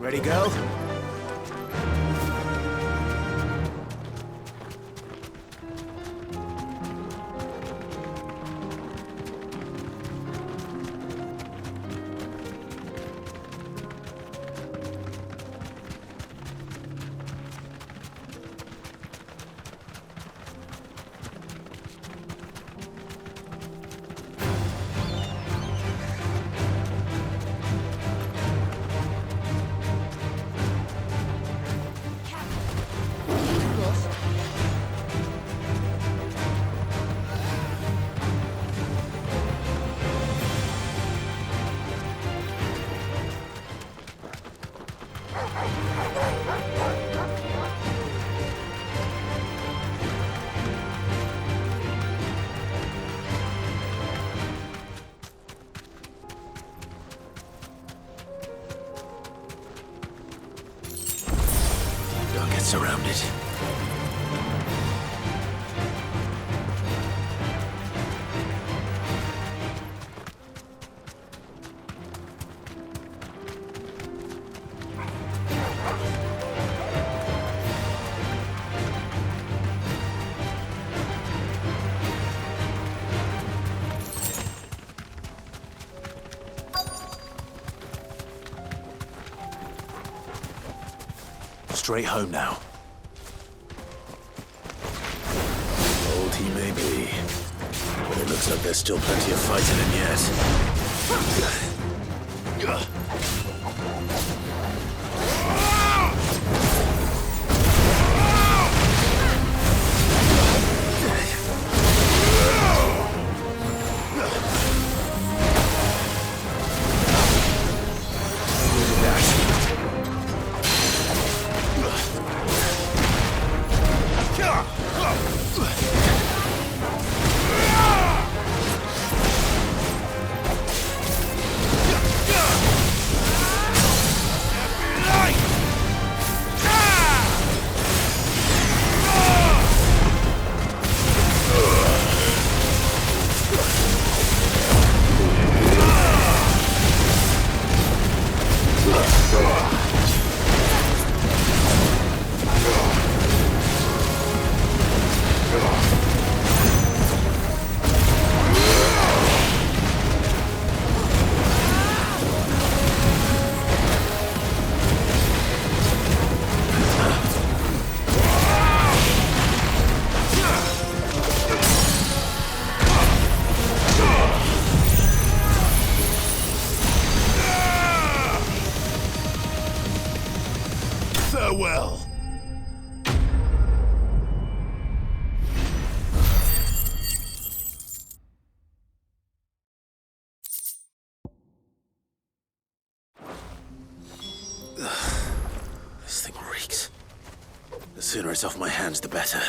Ready, go? Don't get surrounded. Straight home now. Old he may be, but it looks like there's still plenty of fight in him yet. Farewell. This thing reeks. The sooner it's off my hands, the better.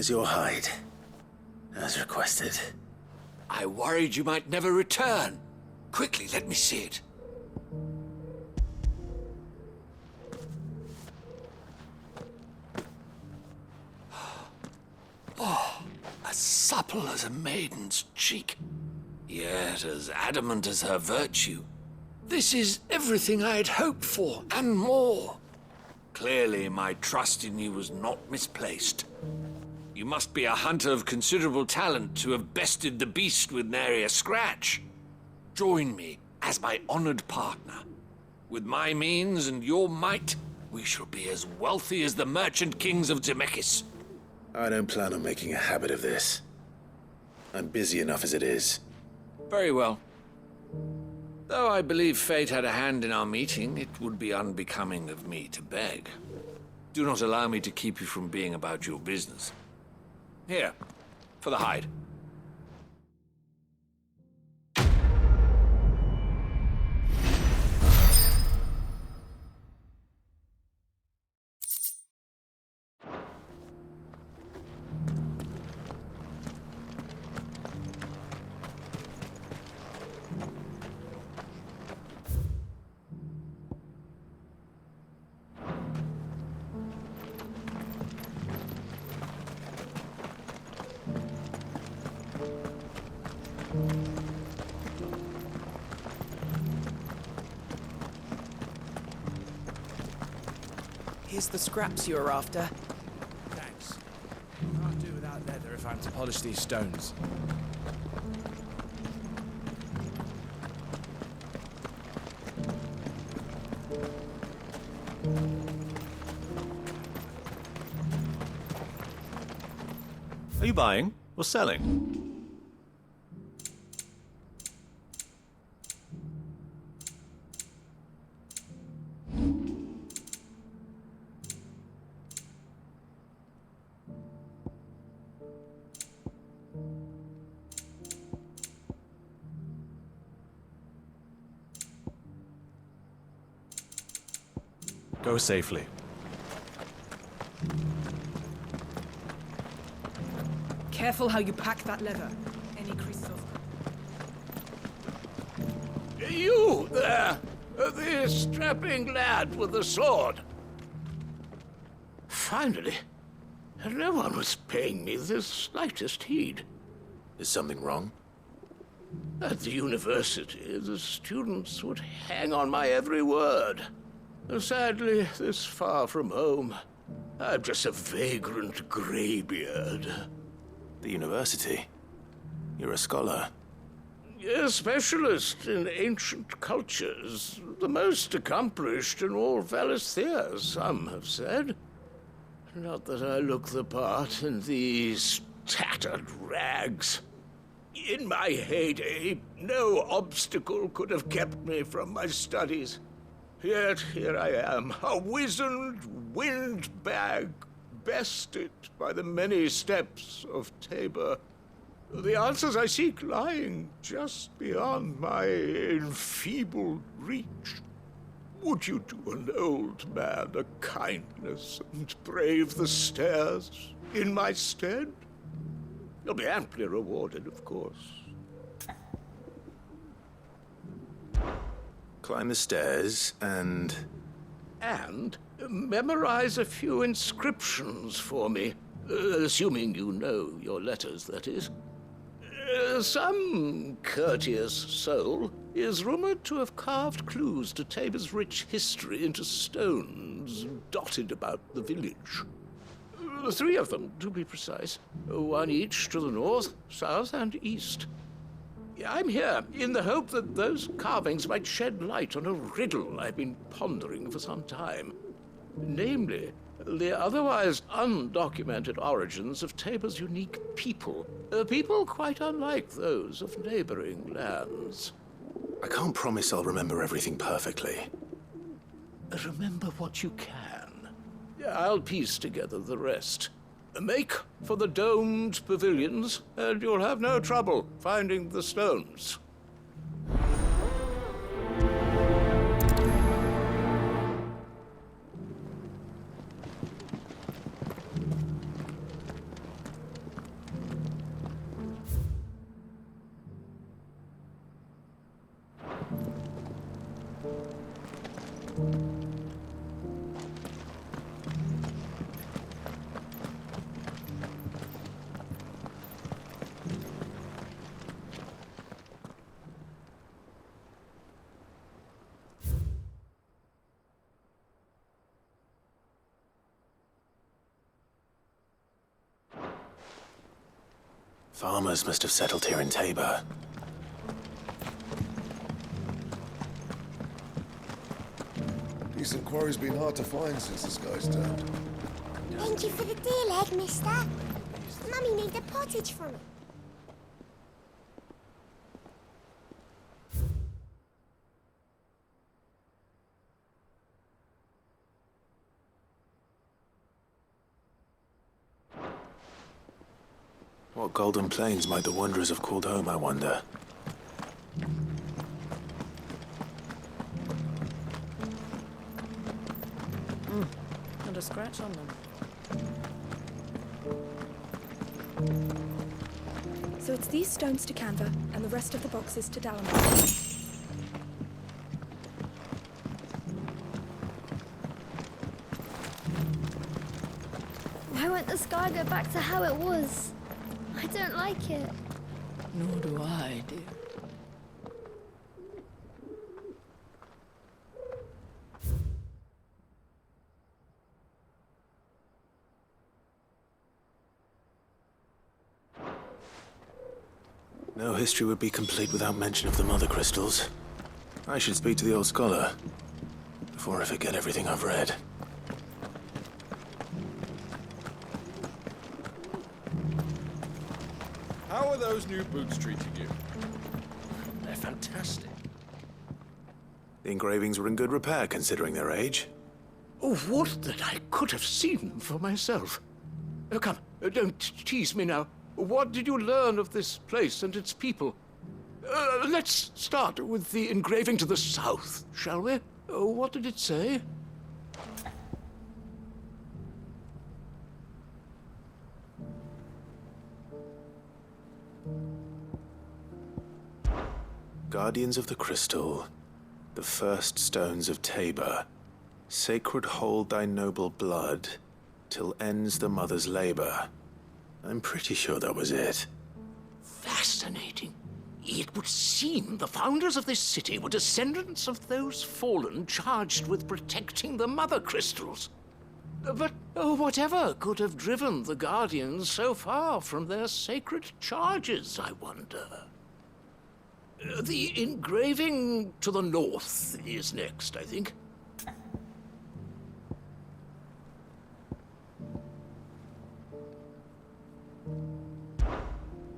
Here's your hide, as requested. I worried you might never return. Quickly, let me see it. Oh, as supple as a maiden's cheek, yet as adamant as her virtue. This is everything I had hoped for, and more. Clearly, my trust in you was not misplaced. You must be a hunter of considerable talent to have bested the beast with nary a scratch. Join me as my honored partner. With my means and your might, we shall be as wealthy as the merchant kings of Zemeckis. I don't plan on making a habit of this. I'm busy enough as it is. Very well. Though I believe fate had a hand in our meeting, it would be unbecoming of me to beg. Do not allow me to keep you from being about your business. Here, for the hide. Here's the scraps you were after. Thanks. Can't do without leather if I'm to polish these stones. Are you buying or selling? Go safely. Careful how you pack that leather. Any creases of... You there! The strapping lad with the sword. Finally, no one was paying me the slightest heed. Is something wrong? At the university, the students would hang on my every word. Sadly, this far from home, I'm just a vagrant graybeard. The university? You're a scholar. A specialist in ancient cultures, the most accomplished in all Valisthea, some have said. Not that I look the part in these tattered rags. In my heyday, no obstacle could have kept me from my studies. Yet here I am, a wizened windbag, bested by the many steps of Tabor. The answers I seek lying just beyond my enfeebled reach. Would you do an old man a kindness and brave the stairs in my stead? You'll be amply rewarded, of course. Climb the stairs and memorize a few inscriptions for me, assuming you know your letters, that is. Some courteous soul is rumored to have carved clues to Tabor's rich history into stones dotted about the village. 3 of them, to be precise, one each to the north, south, and east. I'm here in the hope that those carvings might shed light on a riddle I've been pondering for some time. Namely, the otherwise undocumented origins of Tabor's unique people. A people quite unlike those of neighboring lands. I can't promise I'll remember everything perfectly. Remember what you can. I'll piece together the rest. Make for the domed pavilions, and you'll have no trouble finding the stones. Farmers must have settled here in Tabor. Decent quarry's been hard to find since the sky's turned. Thank you for the deal, egg, mister. Mummy made the pottage from it. What golden plains might the wanderers have called home, I wonder? Not a scratch on them. So it's these stones to Canva, and the rest of the boxes to Dalamar. Why won't the sky go back to how it was? I don't like it. Nor do I, dear. No history would be complete without mention of the mother crystals. I should speak to the old scholar before I forget everything I've read. How are those new boots treating you? They're fantastic. The engravings were in good repair considering their age. Oh, would that I could have seen them for myself. Come, don't tease me now. What did you learn of this place and its people? Let's start with the engraving to the south, shall we? What did it say? Guardians of the Crystal, the first stones of Tabor, sacred hold thy noble blood, till ends the mother's labor. I'm pretty sure that was it. Fascinating. It would seem the founders of this city were descendants of those fallen charged with protecting the mother crystals. But whatever could have driven the Guardians so far from their sacred charges, I wonder? The engraving to the north is next, I think.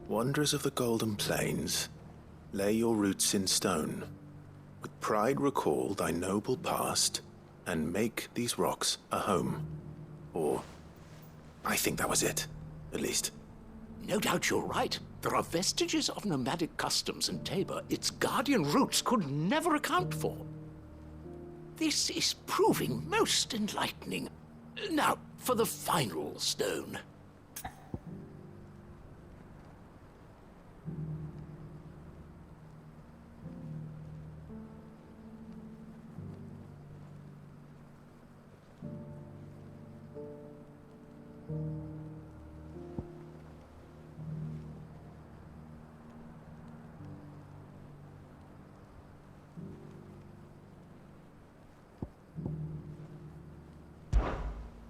Wanderers of the Golden Plains, lay your roots in stone. With pride recall thy noble past, and make these rocks a home. Or, I think that was it, at least. No doubt you're right. There are vestiges of nomadic customs in Tabor its guardian roots could never account for. This is proving most enlightening. Now, for the final stone.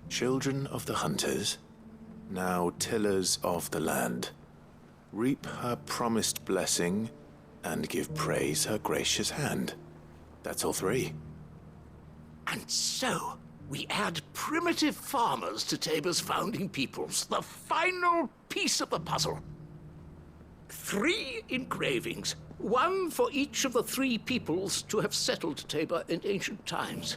Children of the hunters, now tillers of the land, reap her promised blessing and give praise her gracious hand. That's all three. And so, we add primitive farmers to Tabor's founding peoples, the final piece of the puzzle. 3 engravings, one for each of the 3 peoples to have settled Tabor in ancient times.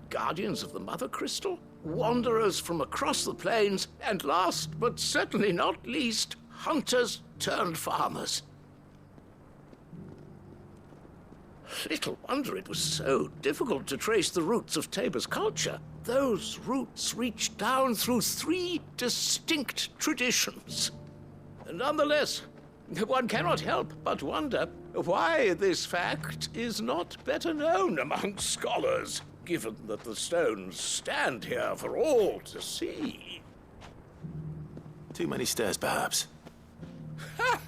Guardians of the Mother Crystal, wanderers from across the plains, and last but certainly not least, hunters turned farmers. Little wonder it was so difficult to trace the roots of Tabor's culture. Those roots reached down through 3 distinct traditions. Nonetheless, one cannot help but wonder why this fact is not better known among scholars, given that the stones stand here for all to see. Too many stairs, perhaps. Ha!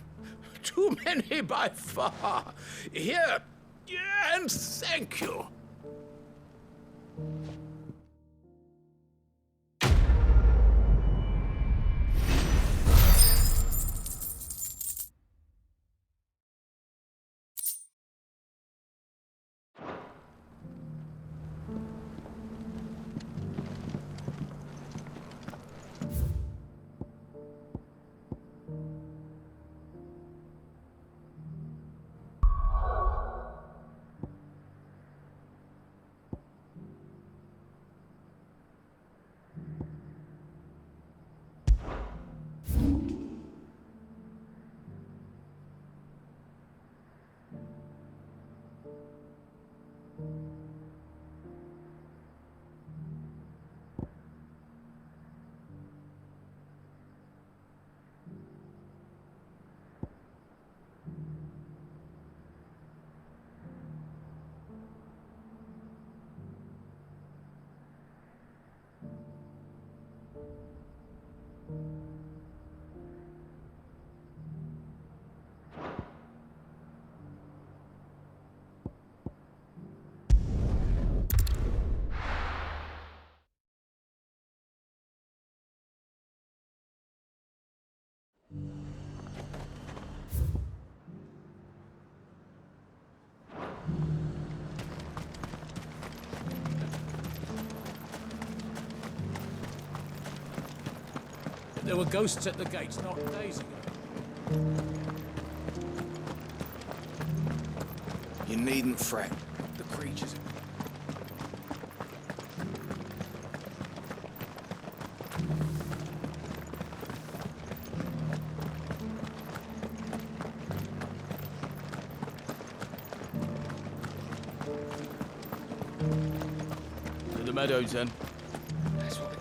Too many by far. Here, and thank you. There were ghosts at the gates not days ago. You needn't fret. The creatures. To the meadows, then. That's what it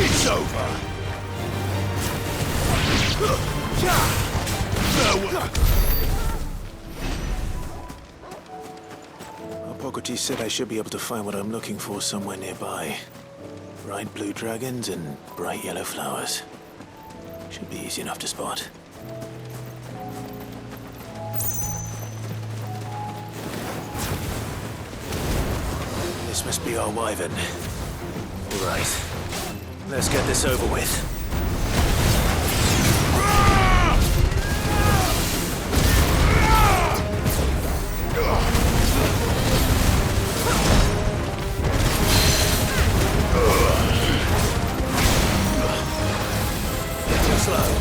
It's over. Hippocrates said I should be able to find what I'm looking for somewhere nearby. Bright blue dragons and bright yellow flowers. Should be easy enough to spot. This must be our wyvern. Right. Let's get this over with. Too slow.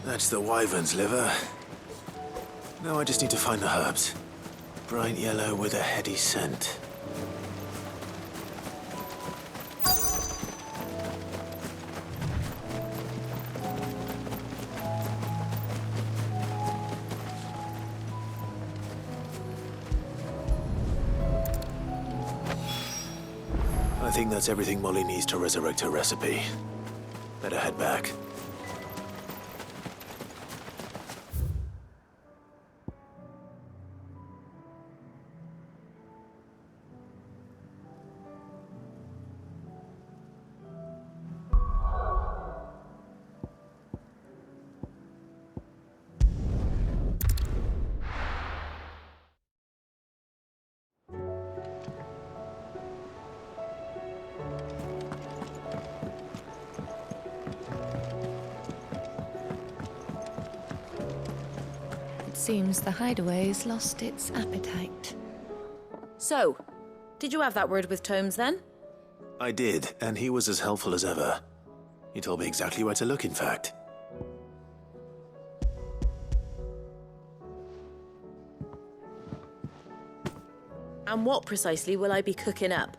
That's the wyvern's liver. Now I just need to find the herbs. Bright yellow with a heady scent. I think that's everything Molly needs to resurrect her recipe. Better head back. Seems the hideaway's lost its appetite. So, did you have that word with Tomes then? I did, and he was as helpful as ever. He told me exactly where to look, in fact. And what precisely will I be cooking up?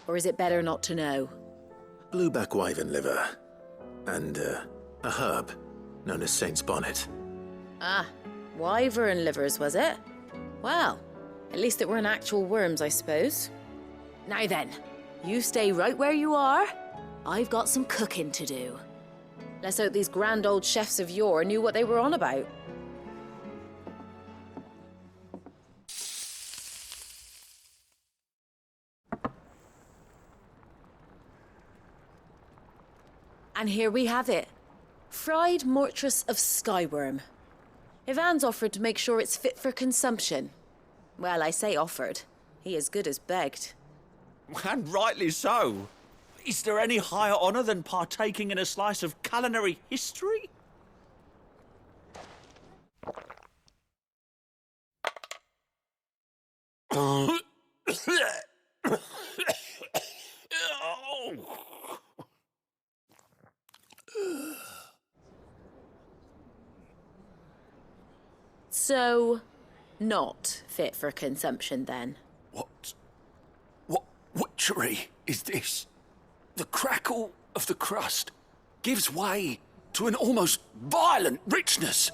Or is it better not to know? Blueback wyvern liver. And, a herb known as Saint's Bonnet. Ah, wyvern livers, was it? Well, at least it weren't actual worms, I suppose. Now then, you stay right where you are. I've got some cooking to do. Let's hope these grand old chefs of yore knew what they were on about. And here we have it. Fried mortress of skyworm. Ivan's offered to make sure it's fit for consumption. Well, I say offered. He as good as begged. And rightly so. Is there any higher honour than partaking in a slice of culinary history? So, not fit for consumption then? What witchery is this? The crackle of the crust gives way to an almost violent richness.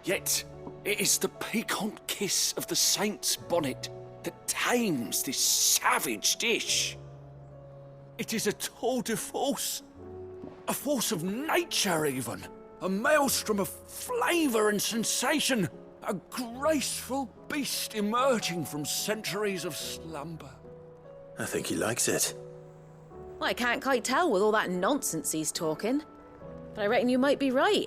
Yet, it is the piquant kiss of the saint's bonnet that tames this savage dish. It is a tour de force, a force of nature even, a maelstrom of flavour and sensation, a graceful beast emerging from centuries of slumber. I think he likes it. Well, I can't quite tell with all that nonsense he's talking. But I reckon you might be right.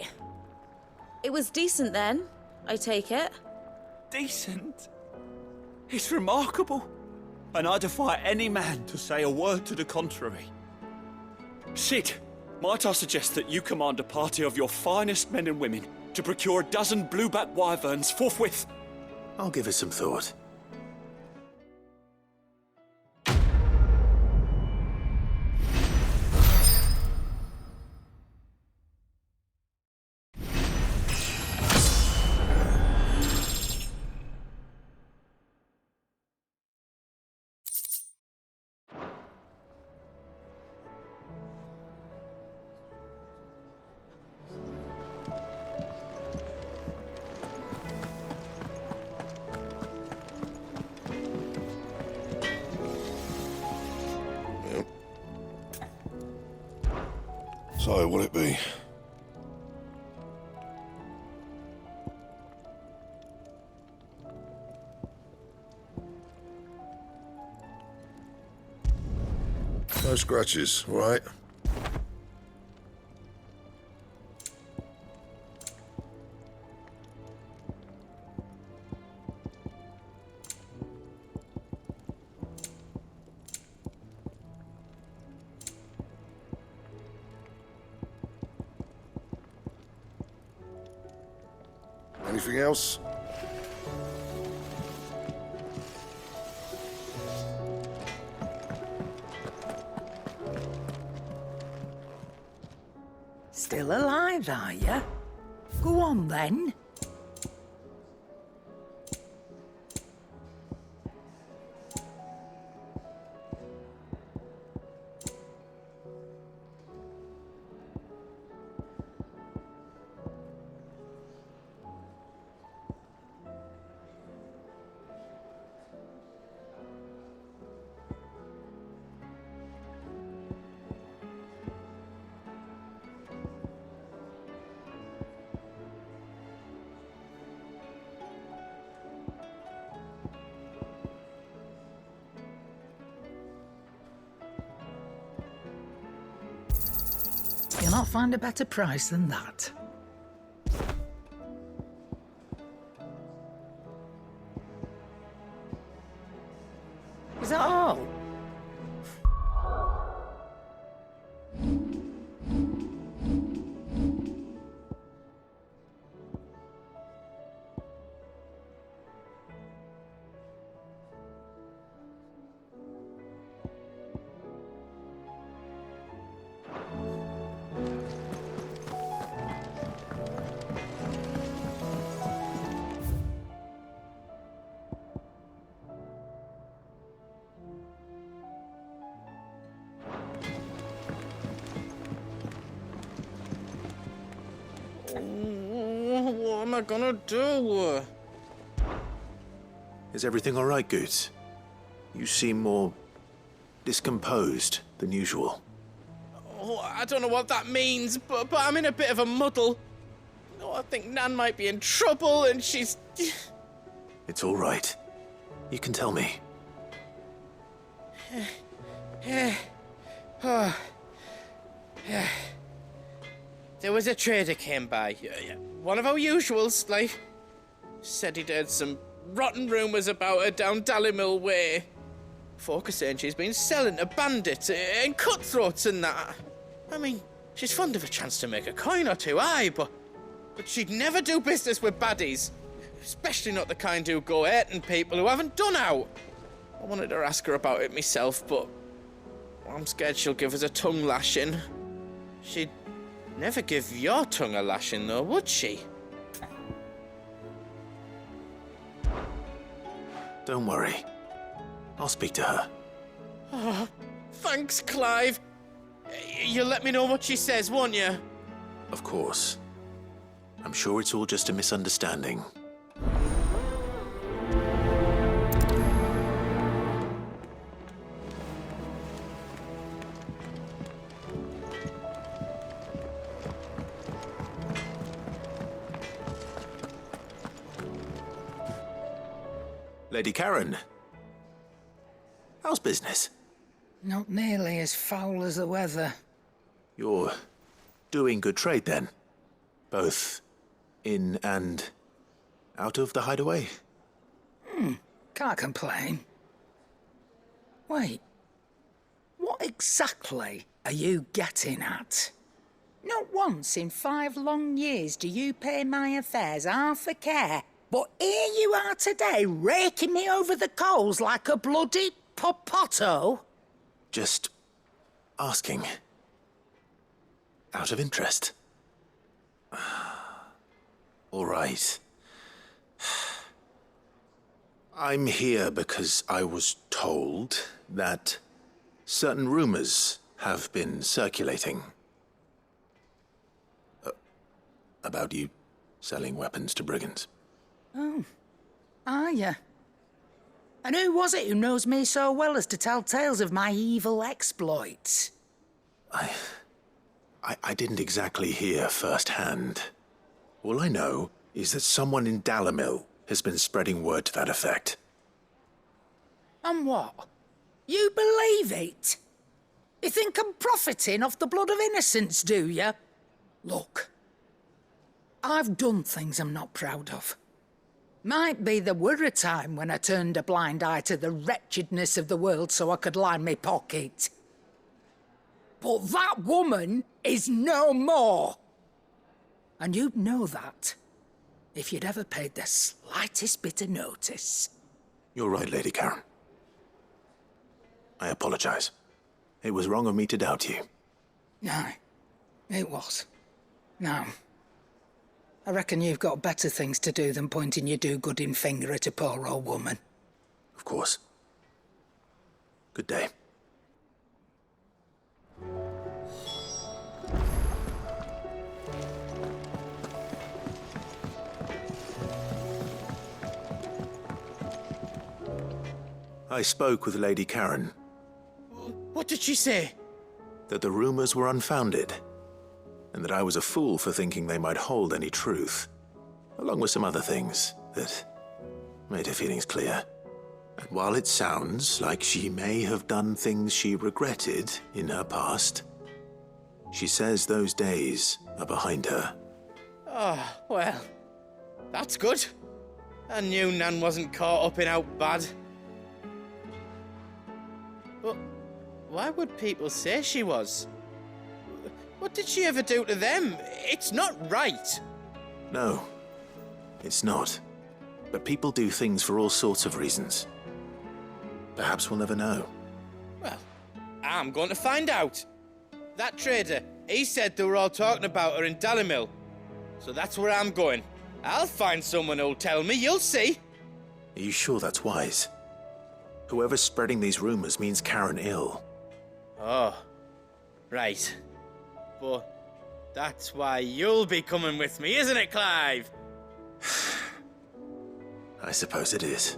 It was decent then, I take it. Decent? It's remarkable. And I defy any man to say a word to the contrary. Sid, might I suggest that you command a party of your finest men and women to procure a dozen blueback wyverns forthwith? I'll give it some thought. So, what'll it be? No scratches, all right? Anything else? Still alive, are you? Go on then. You'll not find a better price than that. Is that all? What am I gonna do? Is everything all right, Goots? You seem more discomposed than usual. Oh, I don't know what that means, but I'm in a bit of a muddle. Oh, I think Nan might be in trouble, and she's... It's all right. You can tell me. was a trader came by. One of our usuals, like. Said he'd heard some rotten rumours about her down Dallymill Way. Folk are saying she's been selling to bandits and cutthroats and that. I mean, she's fond of a chance to make a coin or two, aye, but she'd never do business with baddies. Especially not the kind who go hurting people who haven't done out. I wanted to ask her about it myself, but I'm scared she'll give us a tongue lashing. She'd never give your tongue a lashing, though, would she? Don't worry. I'll speak to her. Oh, thanks, Clive. You'll let me know what she says, won't you? Of course. I'm sure it's all just a misunderstanding. Lady Karen, how's business? Not nearly as foul as the weather. You're doing good trade then? Both in and out of the hideaway? Can't complain. Wait, what exactly are you getting at? Not once in 5 long years do you pay my affairs half a care, but here you are today, raking me over the coals like a bloody popoto? Just asking. Out of interest. All right. I'm here because I was told that certain rumors have been circulating. About you selling weapons to brigands. Oh, are ya? And who was it who knows me so well as to tell tales of my evil exploits? I didn't exactly hear firsthand. All I know is that someone in Dallymill has been spreading word to that effect. And what? You believe it? You think I'm profiting off the blood of innocents, do you? Look, I've done things I'm not proud of. Might be there were a time when I turned a blind eye to the wretchedness of the world so I could line my pocket. But that woman is no more. And you'd know that if you'd ever paid the slightest bit of notice. You're right, Lady Karen. I apologize. It was wrong of me to doubt you. No, it was. Now, I reckon you've got better things to do than pointing your do-gooding finger at a poor old woman. Of course. Good day. I spoke with Lady Karen. What did she say? That the rumors were unfounded, and that I was a fool for thinking they might hold any truth, along with some other things that made her feelings clear. And while it sounds like she may have done things she regretted in her past, she says those days are behind her. Oh, well, that's good. I knew Nan wasn't caught up in out bad. But why would people say she was? What did she ever do to them? It's not right. No, it's not. But people do things for all sorts of reasons. Perhaps we'll never know. Well, I'm going to find out. That trader, he said they were all talking about her in Dallymill. So that's where I'm going. I'll find someone who'll tell me, you'll see. Are you sure that's wise? Whoever's spreading these rumors means Karen ill. Oh, right. But that's why you'll be coming with me, isn't it, Clive? I suppose it is.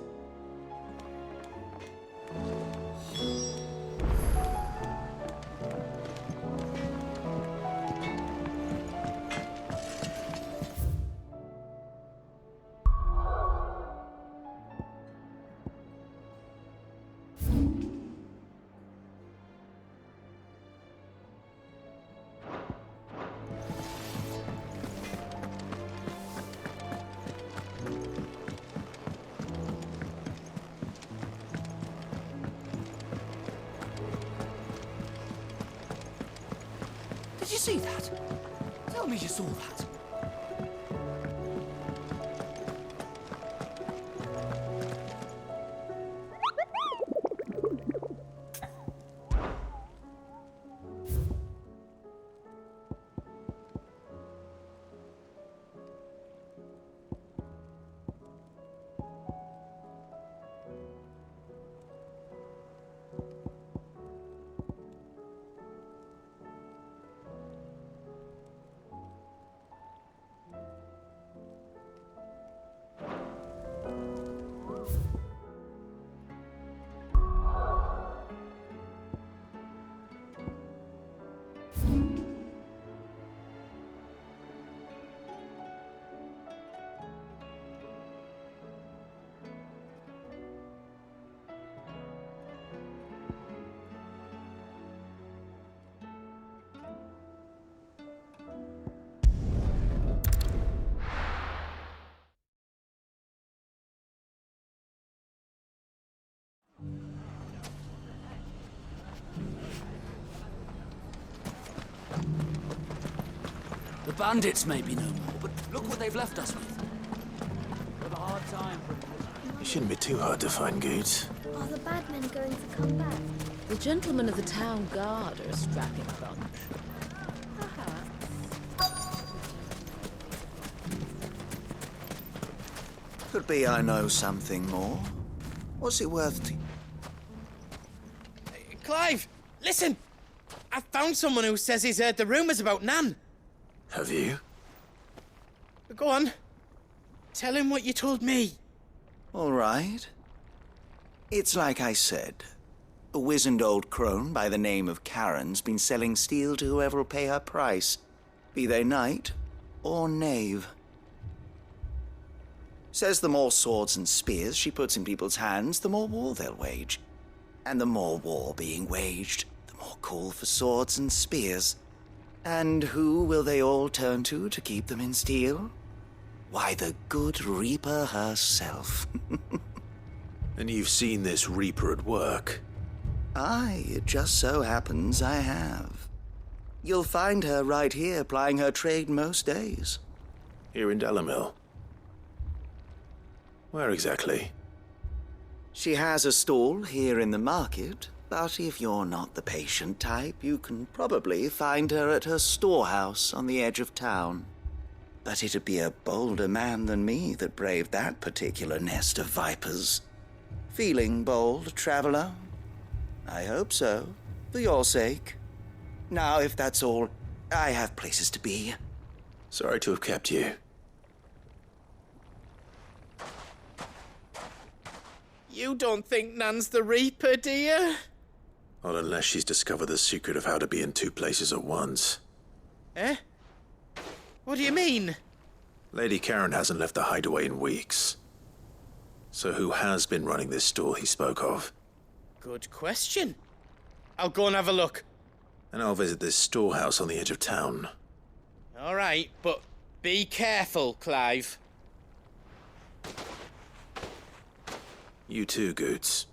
Did you see that? Tell me you saw that. The bandits may be no more, but look what they've left us with. With a hard time. It shouldn't be too hard to find goods. Are the bad men going to come back? The gentlemen of the town guard are a strapping bunch. Could be I know something more. What's it worth to... Clive, listen! I found someone who says he's heard the rumours about Nan. Have you? Go on. Tell him what you told me. All right. It's like I said. A wizened old crone by the name of Karen's been selling steel to whoever will pay her price, be they knight or knave. Says the more swords and spears she puts in people's hands, the more war they'll wage. And the more war being waged, the more call for swords and spears. And who will they all turn to keep them in steel? Why, the good Reaper herself. And you've seen this Reaper at work? Aye, it just so happens I have. You'll find her right here plying her trade most days. Here in Dalimil? Where exactly? She has a stall here in the market, but if you're not the patient type, you can probably find her at her storehouse on the edge of town. But it'd be a bolder man than me that braved that particular nest of vipers. Feeling bold, traveler? I hope so, for your sake. Now, if that's all, I have places to be. Sorry to have kept you. You don't think Nan's the Reaper, do you? Not unless she's discovered the secret of how to be in two places at once. Eh? What do you mean? Lady Karen hasn't left the hideaway in weeks. So who has been running this stall he spoke of? Good question. I'll go and have a look. And I'll visit this storehouse on the edge of town. All right, but be careful, Clive. You too, Goots.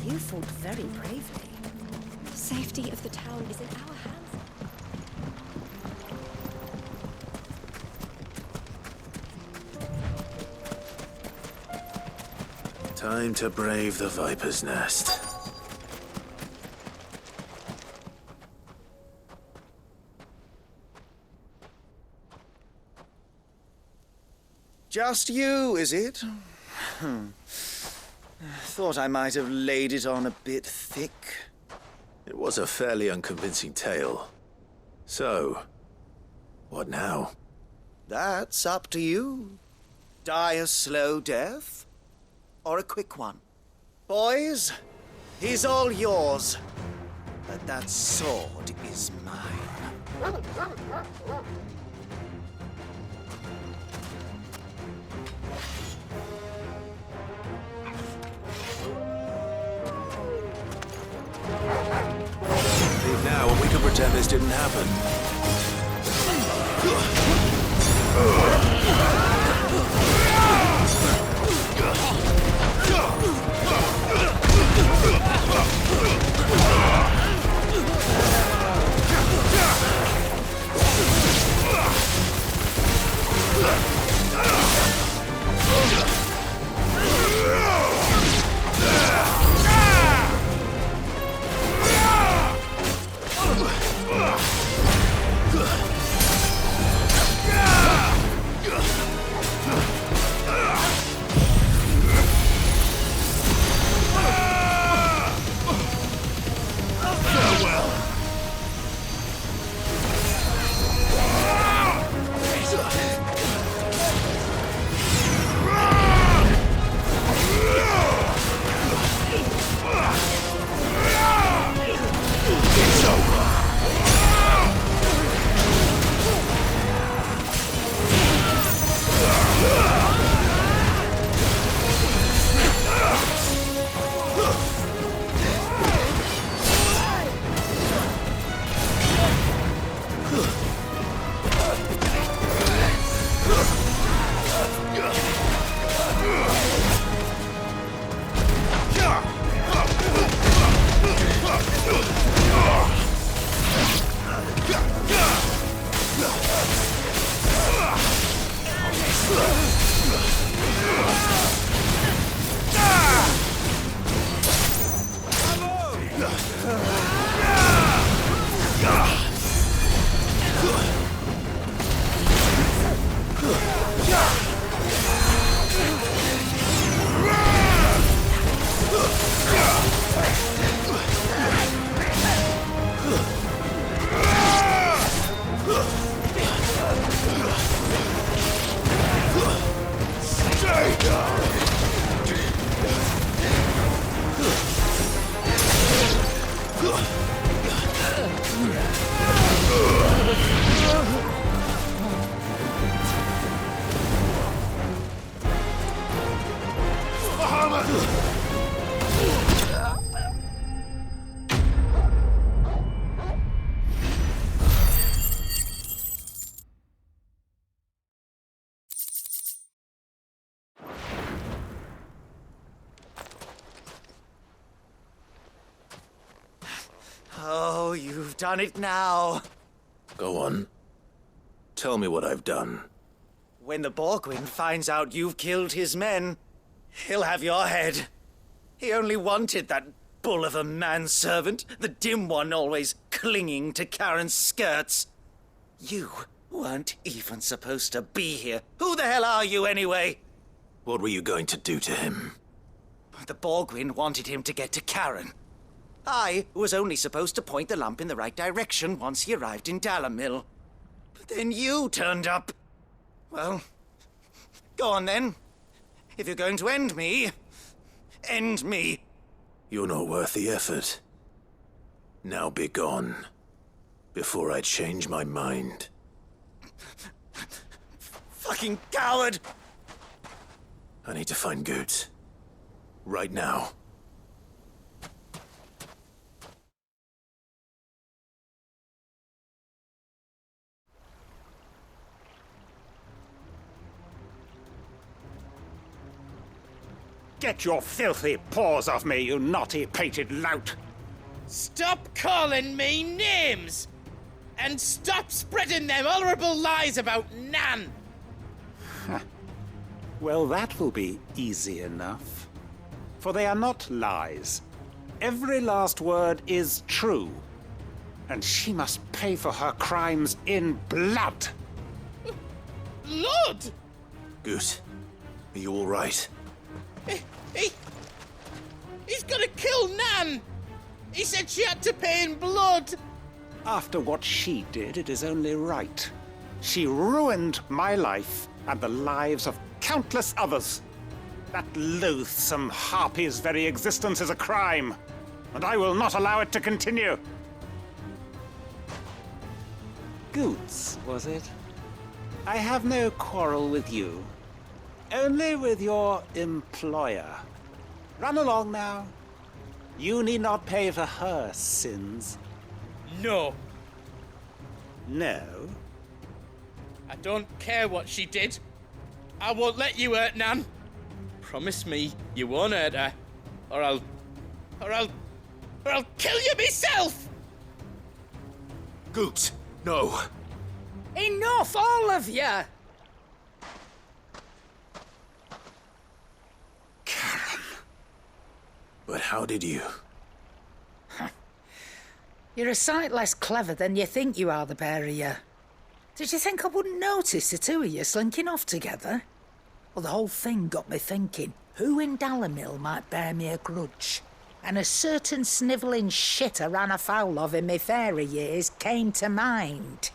You fought very bravely. The safety of the town is in our hands. Time to brave the Viper's Nest. Just you, is it? Thought I might have laid it on a bit thick. It was a fairly unconvincing tale. So, what now? That's up to you. Die a slow death, or a quick one. Boys, He's all yours. But that sword is mine. Leave now and we can pretend this didn't happen. Oh, you've done it now. Go on. Tell me what I've done. When the Borgwyn finds out you've killed his men, he'll have your head. He only wanted that bull of a manservant, the dim one always clinging to Karen's skirts. You weren't even supposed to be here. Who the hell are you, anyway? What were you going to do to him? The Borgwyn wanted him to get to Karen. I was only supposed to point the lamp in the right direction once he arrived in Dalamil. But then you turned up. Well, go on then. If you're going to end me, end me. You're not worth the effort. Now be gone, before I change my mind. Fucking coward! I need to find Goetz. Right now. Get your filthy paws off me, you naughty-pated lout! Stop calling me names! And stop spreading them horrible lies about Nan! Well, that will be easy enough. For they are not lies. Every last word is true. And she must pay for her crimes in blood. Blood? Goetz, are you all right? He's gonna kill Nan! He said she had to pay in blood! After what she did, it is only right. She ruined my life and the lives of countless others. That loathsome harpy's very existence is a crime. and I will not allow it to continue. Goots, was it? I have no quarrel with you. Only with your employer. Run along now. You need not pay for her sins. No. No? I don't care what she did. I won't let you hurt Nan. Promise me you won't hurt her, or I'll kill you myself! Goot, no. Enough, all of you! But how did you? You're a sight less clever than you think you are, the pair of you. Did you think I wouldn't notice the two of you slinking off together? Well, the whole thing got me thinking, who in Dalimil might bear me a grudge? And a certain snivelling shit I ran afoul of in my fairy years came to mind.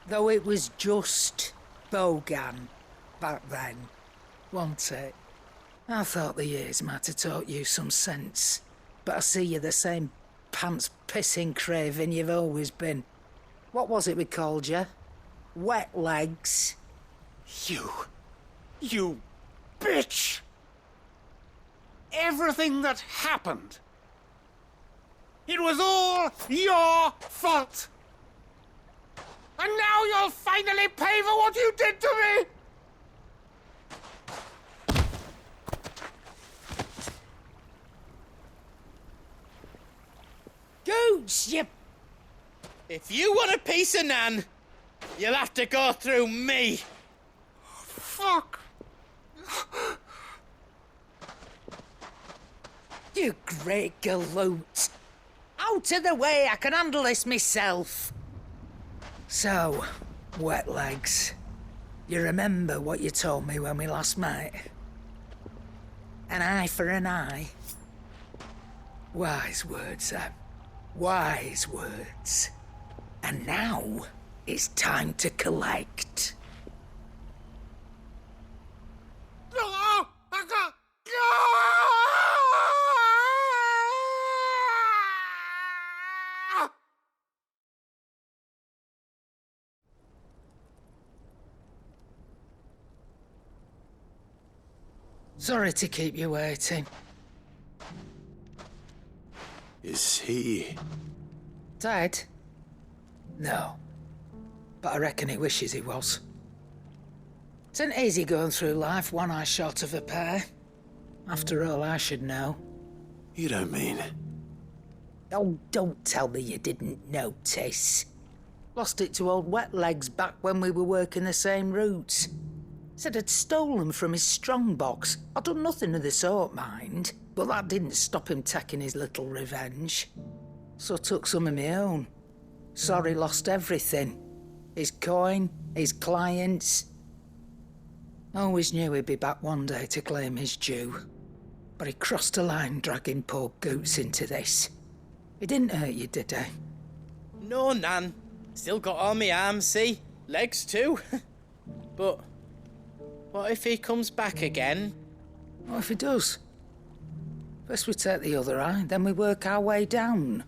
Though it was just Bogan back then, wasn't it? I thought the years might have taught you some sense, but I see you're the same pants-pissing craven you've always been. What was it we called you? Wet legs? You bitch! Everything that happened, it was all your fault! And now you'll finally pay for what you did to me! Goots, you... If you want a piece of Nan, you'll have to go through me. Fuck! You great galoot. Out of the way, I can handle this myself. So, wet legs, you remember what you told me when we last met? An eye for an eye. Wise words, wise words. And now, it's time to collect. Sorry to keep you waiting. Is he... Dead? No. But I reckon he wishes he was. It ain't easy going through life one eye short of a pair. After all, I should know. You don't mean... Oh, don't tell me you didn't notice. Lost it to old Wet Legs back when we were working the same routes. Said I'd stolen from his strongbox. I'd done nothing of the sort, mind. But that didn't stop him taking his little revenge. So took some of my own. Sorry lost everything. His coin, his clients. Always knew he'd be back one day to claim his due. But he crossed a line dragging poor Goots into this. He didn't hurt you, did he? No, Nan. Still got all my arms, see? Legs too. But what if he comes back again? What if he does? First we take the other eye, then we work our way down.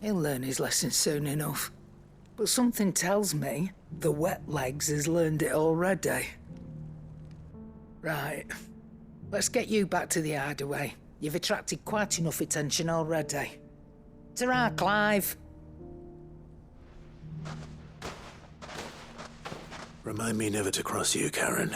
He'll learn his lesson soon enough. But something tells me the Wet Legs has learned it already. Right. Let's get you back to the hideaway. You've attracted quite enough attention already. Ta-ra, Clive. Remind me never to cross you, Karen.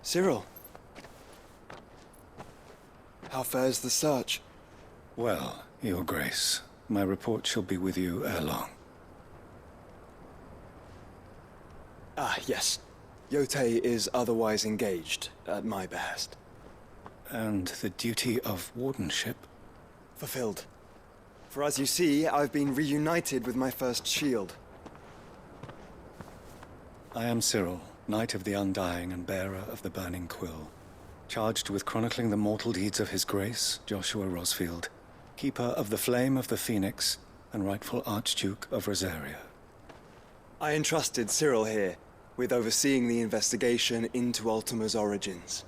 Cyril, how fares the search? Well, Your Grace, my report shall be with you ere long. Ah, yes. Yotei is otherwise engaged, at my behest. And the duty of wardenship? Fulfilled. For as you see, I've been reunited with my first shield. I am Cyril, Knight of the Undying and bearer of the Burning Quill, charged with chronicling the mortal deeds of His Grace, Joshua Rosfield, Keeper of the Flame of the Phoenix and rightful Archduke of Rosaria. I entrusted Cyril here with overseeing the investigation into Ultima's origins.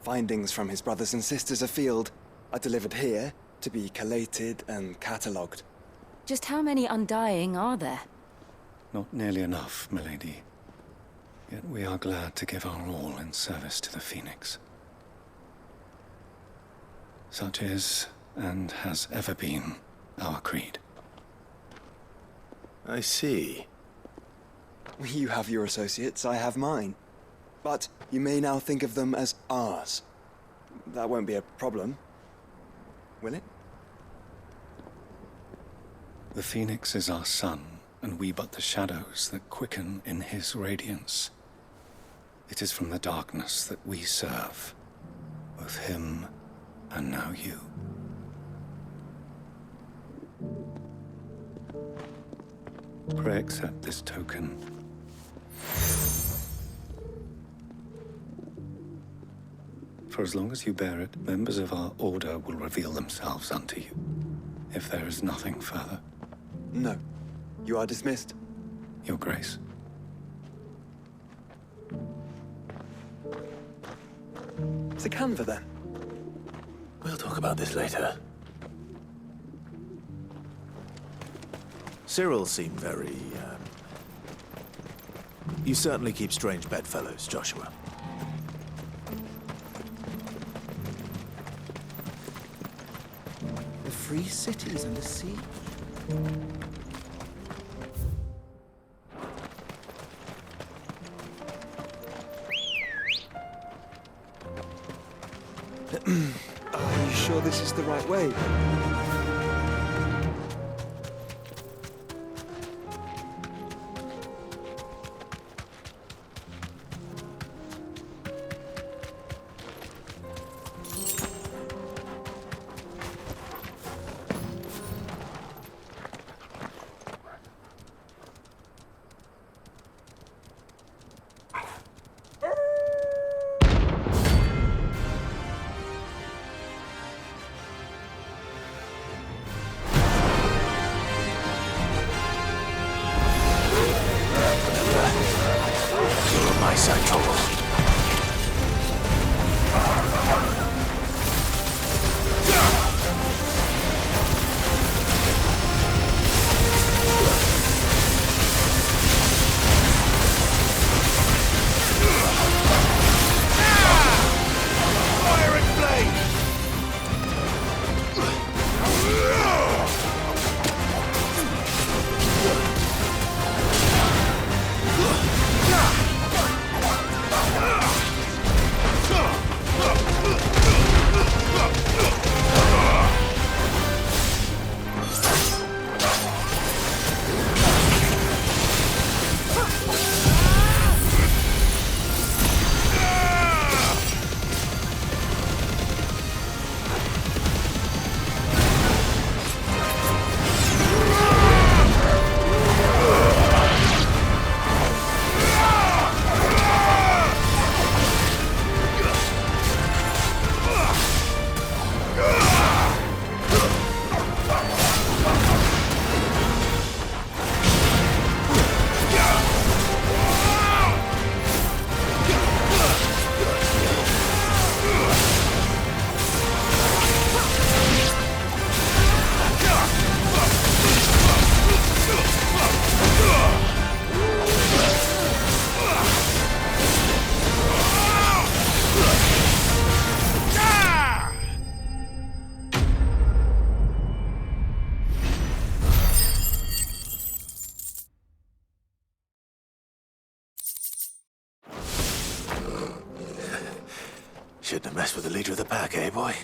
Findings from his brothers and sisters afield are delivered here to be collated and catalogued. Just how many Undying are there? Not nearly enough, milady. Yet we are glad to give our all in service to the Phoenix. Such is, and has ever been, our creed. I see. You have your associates, I have mine. But you may now think of them as ours. That won't be a problem, will it? The Phoenix is our sun, and we but the shadows that quicken in his radiance. It is from the darkness that we serve, both him and now you. Pray accept this token. For as long as you bear it, members of our order will reveal themselves unto you. If there is nothing further. No. You are dismissed. Your Grace. To Canva, then. We'll talk about this later. Cyril seemed very, You certainly keep strange bedfellows, Joshua. The free cities and the sea. Are you sure this is the right way? Shouldn't have messed with the leader of the pack, eh, boy?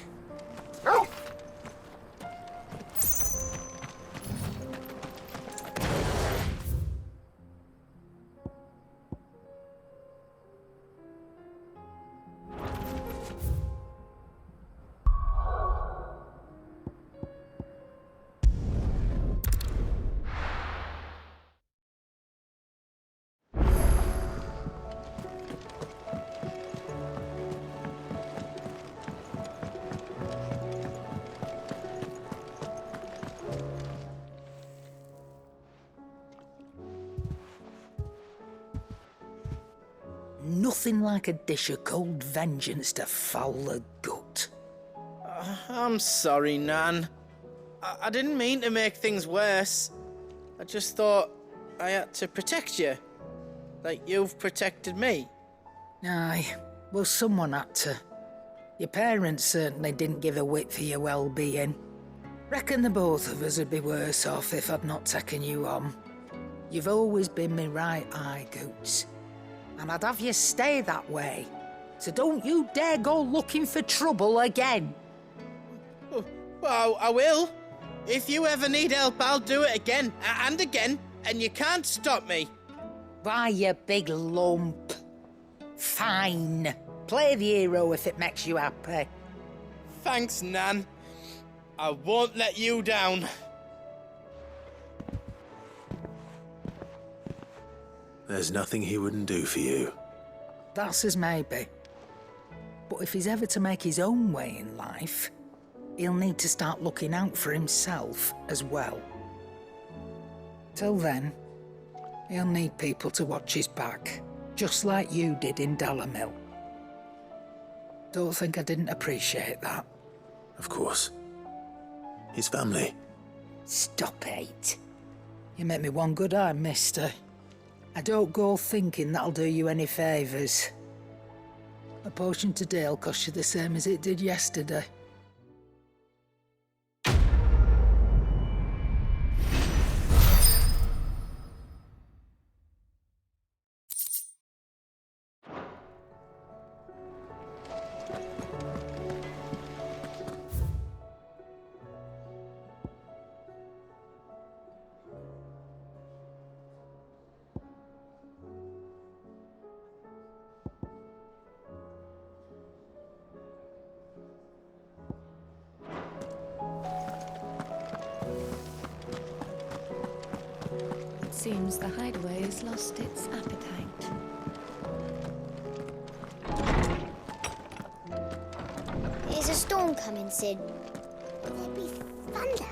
nothing like a dish of cold vengeance to foul the gut. I'm sorry, Nan. I didn't mean to make things worse. I just thought I had to protect you. Like you've protected me. Aye, well, someone had to. Your parents certainly didn't give a whit for your well-being. Reckon the both of us would be worse off if I'd not taken you on. You've always been me right eye, Goots. And I'd have you stay that way. So don't you dare go looking for trouble again. Well, I will. If you ever need help, I'll do it again and again, and you can't stop me. Why, you big lump. Fine. Play the hero if it makes you happy. Thanks, Nan. I won't let you down. There's nothing he wouldn't do for you. That's as maybe. But if he's ever to make his own way in life, he'll need to start looking out for himself as well. Till then, he'll need people to watch his back, just like you did in Dalamil. Don't think I didn't appreciate that. Of course. His family. Stop it. You make me one good eye, mister. I don't go thinking that'll do you any favours. A potion today'll cost you the same as it did yesterday. Seems the hideaway has lost its appetite. There's a storm coming, Sid. Could there be thunder?